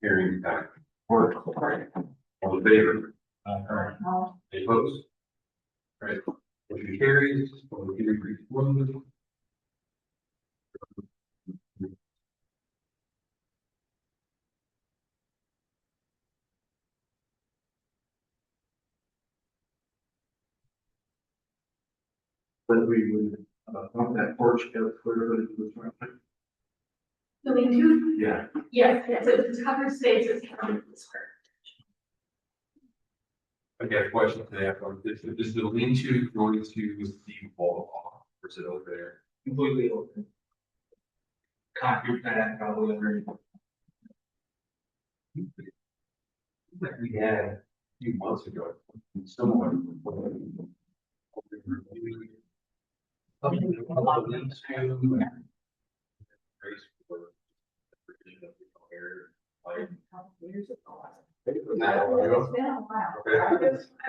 hearing time. Or, all in favor? Any opposed? All right, motion carries. Public hearing closed. But we would, want that porch to clear it to the front. The lean-to? Yeah. Yes, it's covered space, it's covered in the square. I got a question today. Is the lean-to going to the wall off, or is it over there? Completely open. Concrete pad, probably under. Like we had a few months ago, someone. It's been a while. Okay. I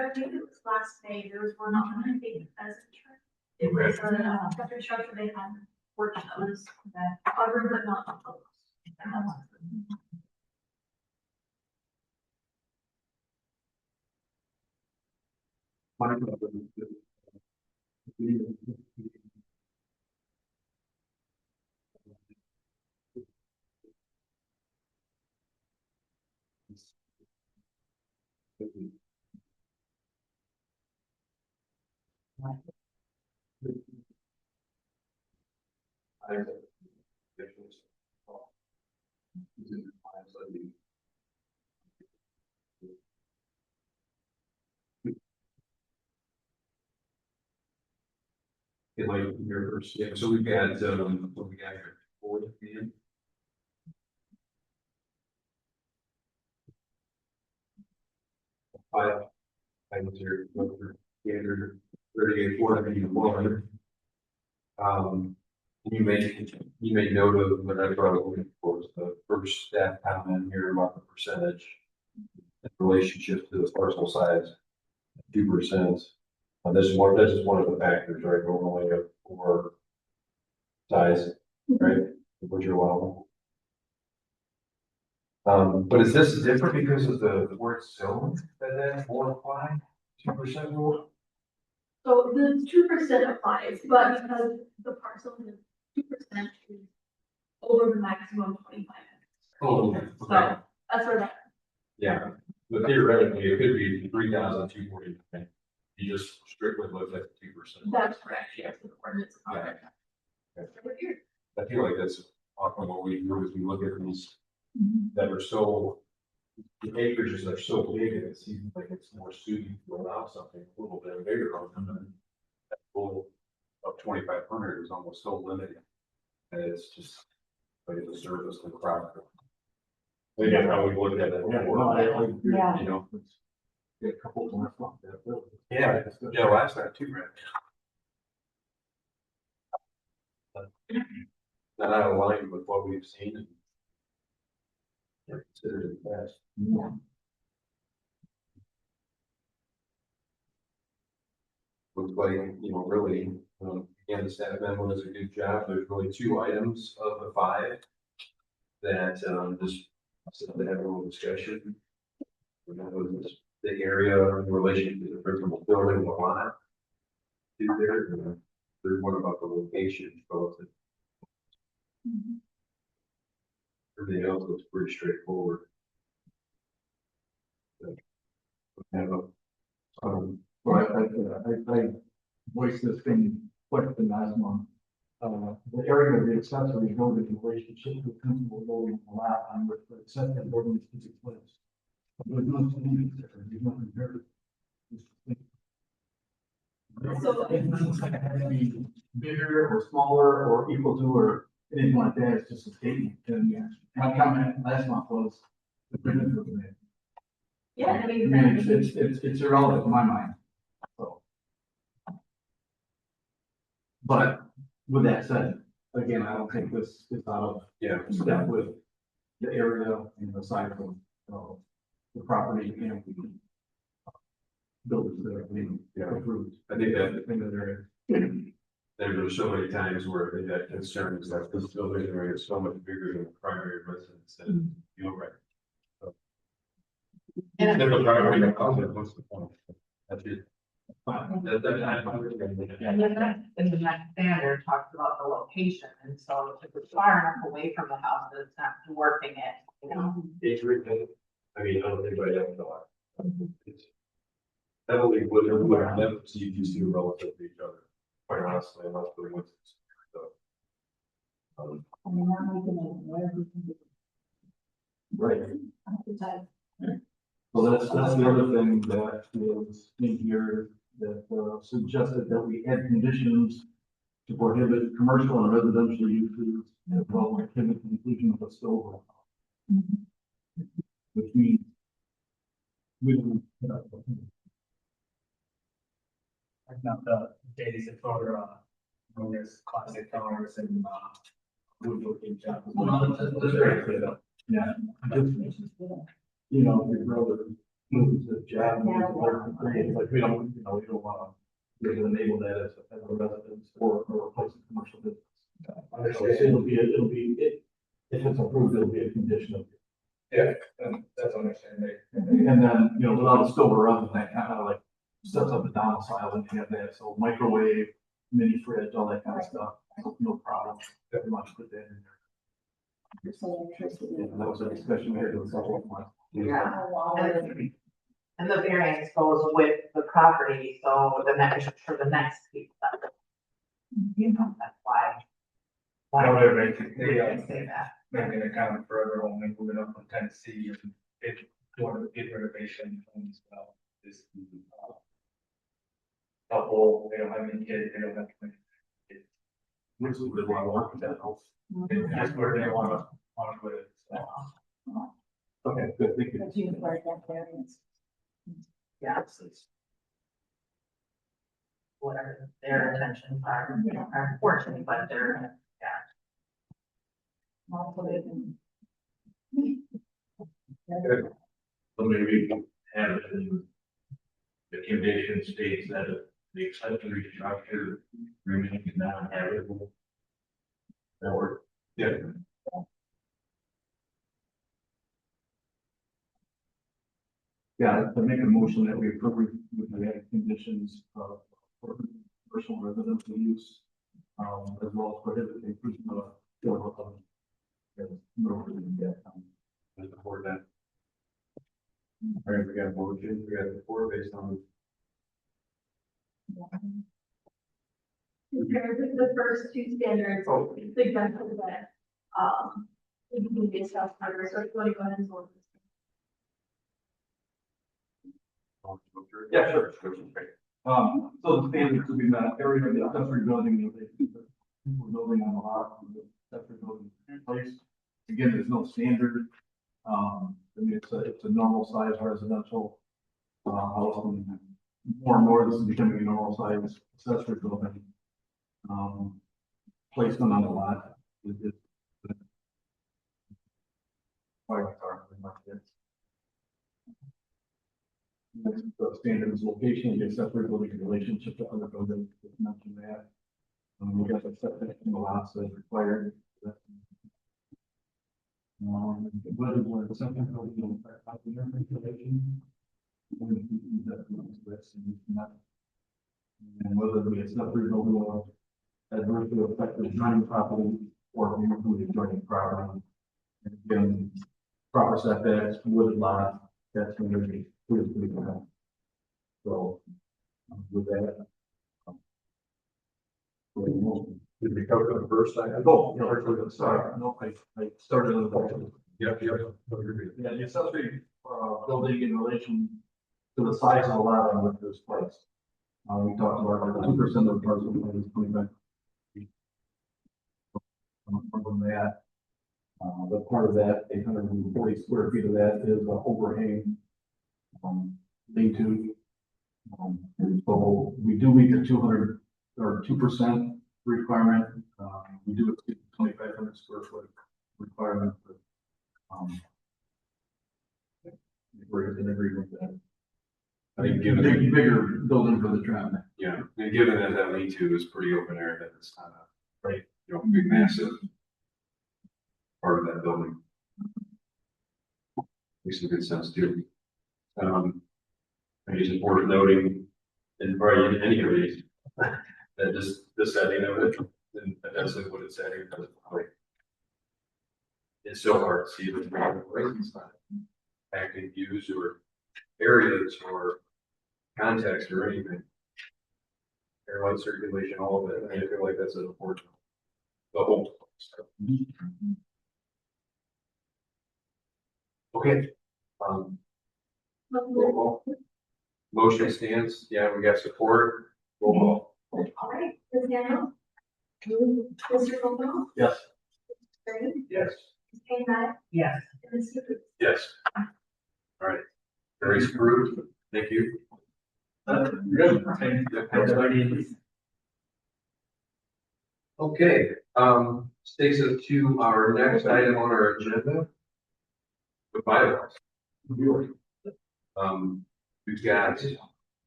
think it was last May, there was one on, I think, as a church. It was a structure structure they had worked on this, covered but not closed. Okay, like your first, yeah, so we've got, what we got here, 4 p.m. Five items here, standard 38, 400. You made note of what I brought up for the first staff comment here about the percentage in relationship to the parcel size, 2%. This is one of the factors, right? Normally a 4 size, right? Which are allowable. But is this different because of the word zone that won't apply? 2% rule? So the 2% applies, but because the parcel is 2% is over the maximum 25. Oh, So okay. that's where that. Yeah, but theoretically, it could be 3,240. You just strictly look at the 2%. That's correct, yes, the ordinance. Yeah. I feel like that's often what we do is we look at these that are so, the acreages are so big, and it seems like it's more suited to allow something a little bit bigger on them. And that goal of 2,500 is almost so limited. And it's just like a service to the crowd. I think that's how we looked at it before. Yeah. You know, A couple more from that. yeah, last time too, right? Not out of line with what we've seen and considered it best. Yeah. Looks like, really, again, the staff memo does a good job. There's really 2 items of the 5 that, just to have a little discussion. The area in relation to the principal building, the lot. There's one about the location, relative. Everything else looks pretty straightforward. Have a, Well, I voiced this thing question last month. The area of the accessory building relationship with principal building a lot on which the accessory building is place. There's no change there, there's nothing there. So- It's not gonna be bigger or smaller or equal to or anything like that, it's just a statement. And my comment last month was the business was made. Yeah, I I mean. mean, it's irrelevant in my mind, so. But with that said, again, I don't think this is out of step with the area and the size of, the property and buildings that are being approved. I think that In that area. there were so many times where they had concerns that this building area is so much bigger than the primary residence, and you're right. So, if the primary residence, what's the point? That's it. And the next standard talks about the location, and so if it's far enough away from the house, that it's not dwarfing it, you know? It's written, I mean, I don't think anybody else know it. That only would have never see these two relative to each other, quite honestly, unless we went to. So. Right. So that's the other thing that is in here that suggested that we add conditions to prohibit commercial and residential uses as well as prohibit the inclusion of a stove. Which means we don't. Not the days of photo, there's classic colors and, wood looking job. That's very clear though. Yeah. You know, your brother moves the job, like we don't, we don't wanna, we can enable that as a residence or a place of commercial business. So it'll be, if it's approved, it'll be a condition of. Yeah, that's understanding. And then, without a stove oven, that kind of like sets up a domicile and you have that, so microwave, mini fridge, all that kind of stuff, no problem, very much put that in there. Yeah, that was a discussion we had with the couple of months. Yeah. And the variance goes with the property, so the next, for the next piece. You know, that's why. No, they're making, We can say that. making a comment for everyone, like moving up from Tennessee and doing a big renovation as well. This couple, they don't have any kids, they don't have any kids. Which is a lot of work with that house. And that's where they wanna put it, so. Okay, good, thank you. Yeah. Whatever their intentions are, are unfortunate, but they're, yeah. So maybe we can have it in the condition states that the accessory structure remains non-habitable. Or, Yeah. Yeah, to make a motion that we approve with the added conditions of for commercial residential use, as well as prohibit the inclusion of. And support that. All right, we got a motion, we got a support based on. Compared with the first two standards, the example that, we can be discussed further, so if you want to go ahead and sort this. Yeah, sure. So the standards to be met, area of the accessory building, we're building on the lot, the accessory building in place. Again, there's no standard. I mean, it's a normal size residential, house, and more and more, this is becoming a normal size accessory building. Placement on the lot is. The standards, location, the accessory building in relationship to other buildings, just mentioned that. We got the setback in the lots as required. Whether we're the second building, regulation. And whether the accessory building will adversely affect the adjoining property or include the adjoining property. And again, proper setbacks, wooded lot, that's going to be. So, with that. Did we cover the first side? No, sorry, no, I started on the bottom. Yep. Yeah, the accessory, building in relation to the size of the lot on which it was placed. We talked about 2% of the parcel is 25 feet. From that, but part of that, 840 square feet of that is an overhang. Lean-to. So we do meet the 200 or 2% requirement. We do exceed 2,500 square foot requirement. But, we're in agreement with that. I think Bigger building for the traffic. yeah, and given that that lean-to is pretty open air, that it's not a, right, you know, big massive part of that building. Makes some good sense too. I think it's important noting, and probably in any of these, that just the setting of it, and that's like what it's setting, because like, it's so hard to see the it's not active views or areas or context or anything. Airline circulation, all of it, I feel like that's an important, the whole. Okay. Roll call. Motion stands, yeah, we got support, roll call. All right, Ms. Daniel? Mr. Coco? Yes. Green? Yes. Ms. Payne Maddox? Yes. And Mr. Booth? Yes. All right. Very approved, thank you. Good. Everybody. Okay, takes us to our next item on our agenda. The bylaws. We've got,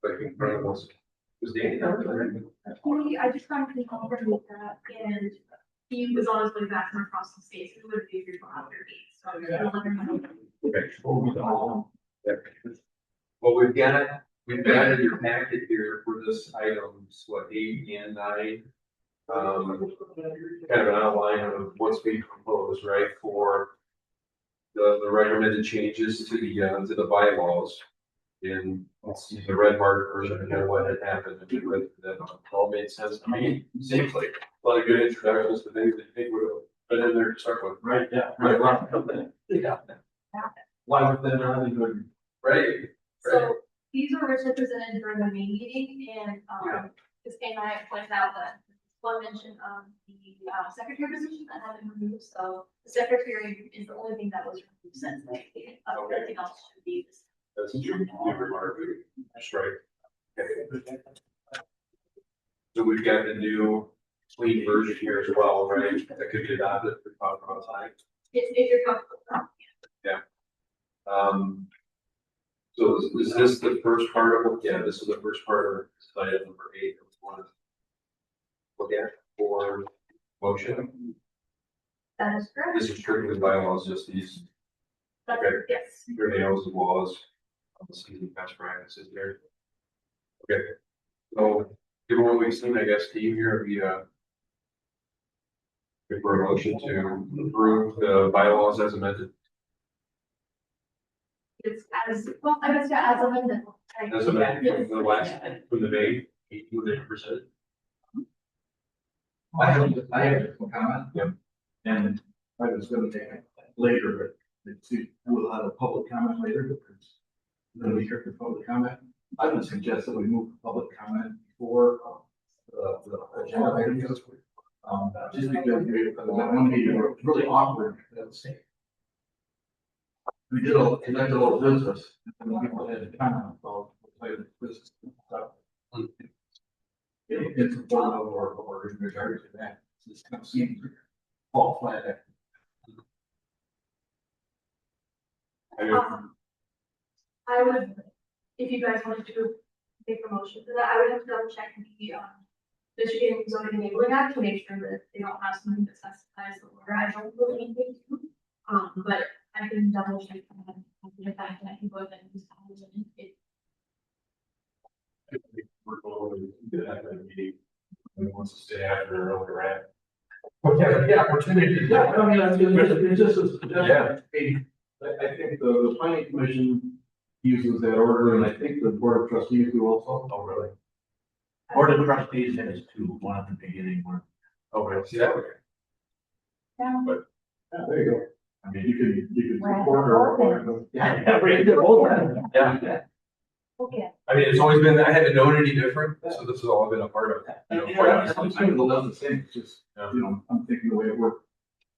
like, in front of us, was Danny there? I just got a call from that and he was on his way back from across the states. It would be a beautiful after eight. So I'm gonna let him know. Okay. Well, we've got in your packet here for this items, what, 8 and 9? Kind of an outline of what's being proposed, right, for the recommended changes to the bylaws. And let's see the red mark version of kind of what had happened. That all made sense to me. Seems like a lot of good introductions to things that I think would have been in there to start with. Right, yeah. Right. Yeah. Why would that not be good? Right. So these were originally presented during the main meeting and, this came and I pointed out that one mention of the, secretary position that had been removed. So the secretary is the only thing that was removed since the meeting. Everything else should be the same. That's true. That's right. Okay. So we've got the new clean version here as well, right? That could be adopted for proper time. If you're comfortable with that. So is this the first part of it? Yeah, this is the first part of item number 8. That we want to look at for motion. That is correct. This is strictly bylaws, just these, That's, okay. yes. Nails and laws. Let's see the best practices there. Okay. So given what we've seen, I guess, Steve, here, we good for a motion to approve the bylaws as amended. It's as, well, I guess, yeah, as amended. Right. As amended from the last, from the May 18%. I have a comment. Yep. And I was gonna take it later, but let's see, we'll have a public comment later, because then we hear the public comment. I would suggest that we move the public comment before the agenda items. Just because that one meeting was really awkward. We did conducted a little business, and people had to comment about the business stuff. It's a form of or in regard to that, this kind of seems fall flat. I would, if you guys wanted to make a motion for that, I would have to double check the, Michigan zoning enabling act to make sure that they don't have something that specifies the order. I don't really anything to, but I can double check that. The fact that I can go ahead and use it. We're going to do that at the meeting. And wants to stay after where we're at. Okay, yeah, opportunity. Yeah, I mean, it's just a suggestion. Yeah. I think the planning commission uses that order, and I think the board of trustees do also. Oh, really? Board of trustees has 2, one at the beginning, one. Okay, see that way. Yeah. But Yeah, there you go. I mean, you can Right. support or. Yeah, we did both. yeah, Okay. I mean, it's always been, I haven't known any different, so this has all been a part of it. You know, Yeah, I'm saying it does the same, it's just, you know, I'm thinking the way it worked.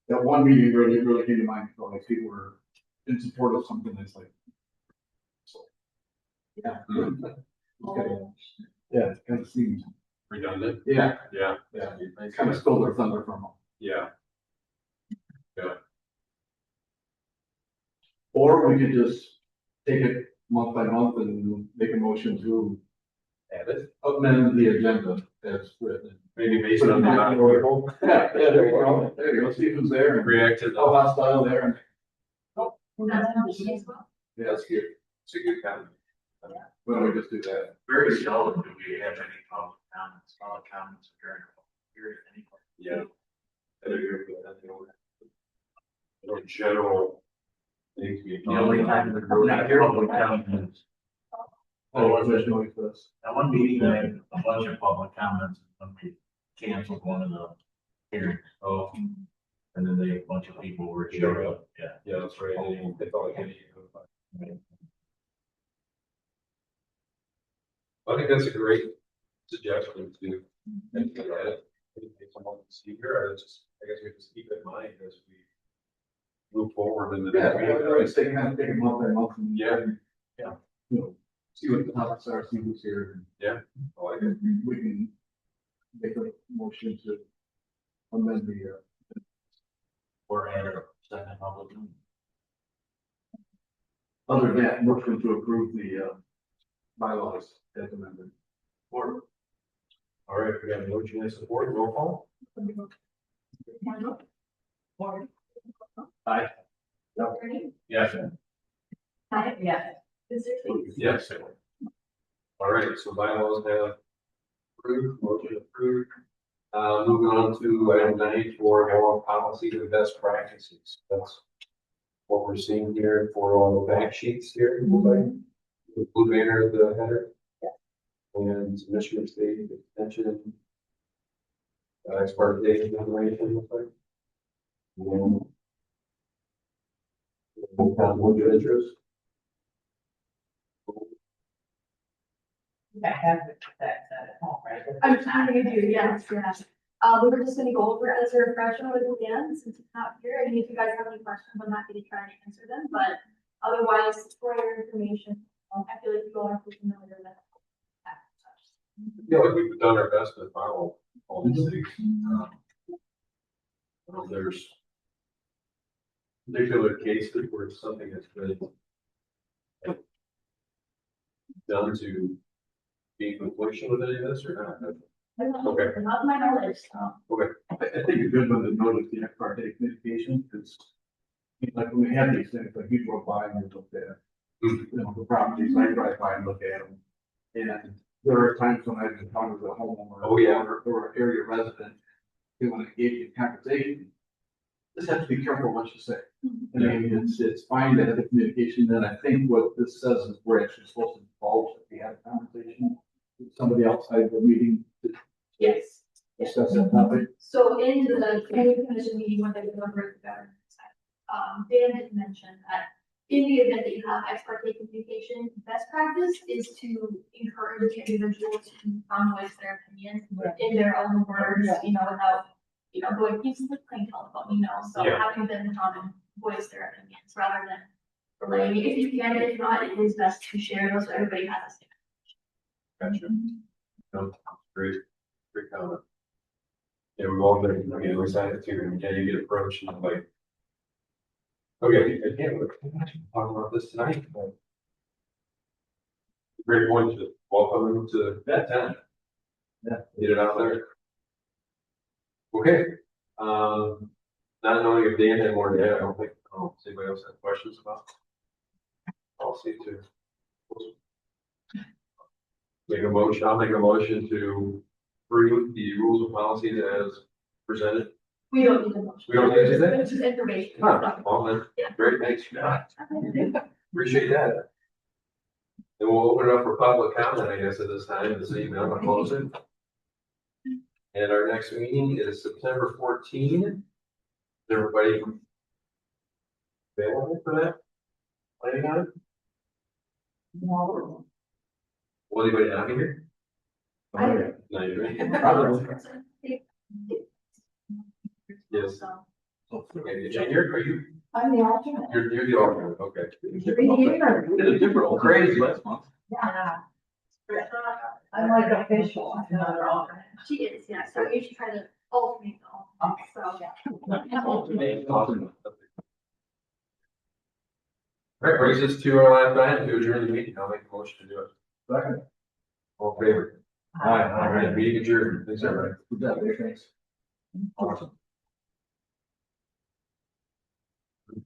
That one meeting really came to mind, so like people were in support of something that's like. So. Yeah. Okay. Yeah, it kind of seems. Redundant. Yeah, Yeah. yeah, it's kind of stole their thunder from them. Yeah. Or we could just take it month by month and make a motion to Have it. amend the agenda as written. Maybe based on the amount of people. Yeah, there you go. There you go. See who's there. and React to How the. hostile there. Yeah, that's good. It's a good comment. Why don't we just do that? Very seldom do we have any public comments during the period anyway. Yeah. I agree with that. In general. Needs to be. The only time that we're not here, public comments. Oh, there's noise for us. At one meeting, I had a bunch of public comments when we canceled one of the hearings. Oh, And then a bunch of people were Showed here. up. yeah, that's right. They felt like any. I think that's a great suggestion to. Think about it. If someone can see here, I guess we just keep it in mind as we move forward in the. Yeah, it's taking, kind of taking month by month and. Yeah. You know, see what the topics are, see who's here. I like it. We can make a motion to amend the, Or add a second public. other than that, motion to approve the, bylaws as amended. All right, we got a motion and support, roll call. Aye. Yes. Yeah. Yes. All right, so bylaws have approved, motion approved. Moving on to item 94, our policy to best practices. That's what we're seeing here for all the fact sheets here. The blue banner, the header. And Michigan State extension. Ex parte generation, looks like. And. Conflict of interest. I have that at home, right? I'm trying to do, yes. We were just gonna go over it as a refresher with Dan, since it's not here, and if you guys have any questions, I'm happy to try and answer them, but otherwise, for your information, I feel like you all are familiar with that. I feel like we've done our best to follow all these things. There's particular cases where something has been done to be in confliction with any of this or not? Okay. Not my knowledge, so. Okay. I think a good one to note is the ex parte communication, because like when we have these things, like you drove by and you looked at, you know, the properties, I drive by and look at them. And there are times when I've encountered a homeowner. Oh, yeah. Or an area resident, who want to engage in conversation. Just have to be careful what you say. I mean, it's fine to have the communication, then I think what this says is we're actually supposed to divulge that we had a conversation with somebody outside the meeting to Yes. discuss that topic. So in the planning commission meeting, when they were over at the government side, Dan had mentioned that in the event that you have ex parte communication, best practice is to encourage individuals to voice their opinions in their own words, you know, without, you know, going pieces of plain telephone, you know, so Yeah. having them come and voice their opinions rather than relaying. If you can, if not, it is best to share those so everybody has a stand. Gotcha. No, great comment. Yeah, we've all been, I mean, at least I have too, and you get approached and I'm like. Okay, again, we're talking about this tonight, but. Great point to welcome them to that time. Yeah, get it out there. Okay, not knowing if Dan had more to add, I don't think, does anybody else have questions about? Policy too. I'll make a motion to approve the rules of policies as presented. We don't need a motion. We don't need to do that? It's just information. Huh, well then, great, thanks. Appreciate that. And we'll open it up for public comment, I guess, at this time, this evening, I'm gonna close it. And our next meeting is September 14. Is everybody available for that? Planning on it? No. Will anybody not be here? I- No, you're Yes. Okay, Jane, are you, I'm the alternate. you're the alternate, okay. Did a different crazy last month. Yeah. I'm like official, I'm another alternate. She is, yeah, so you should try to alternate though. So, yeah. Alternate. All right, brings us to our last item to adjourn the meeting. I'll make a motion to do it. Second. All in favor? All right, meeting adjourned. Thanks, everybody. Good job, Dave, thanks. Awesome.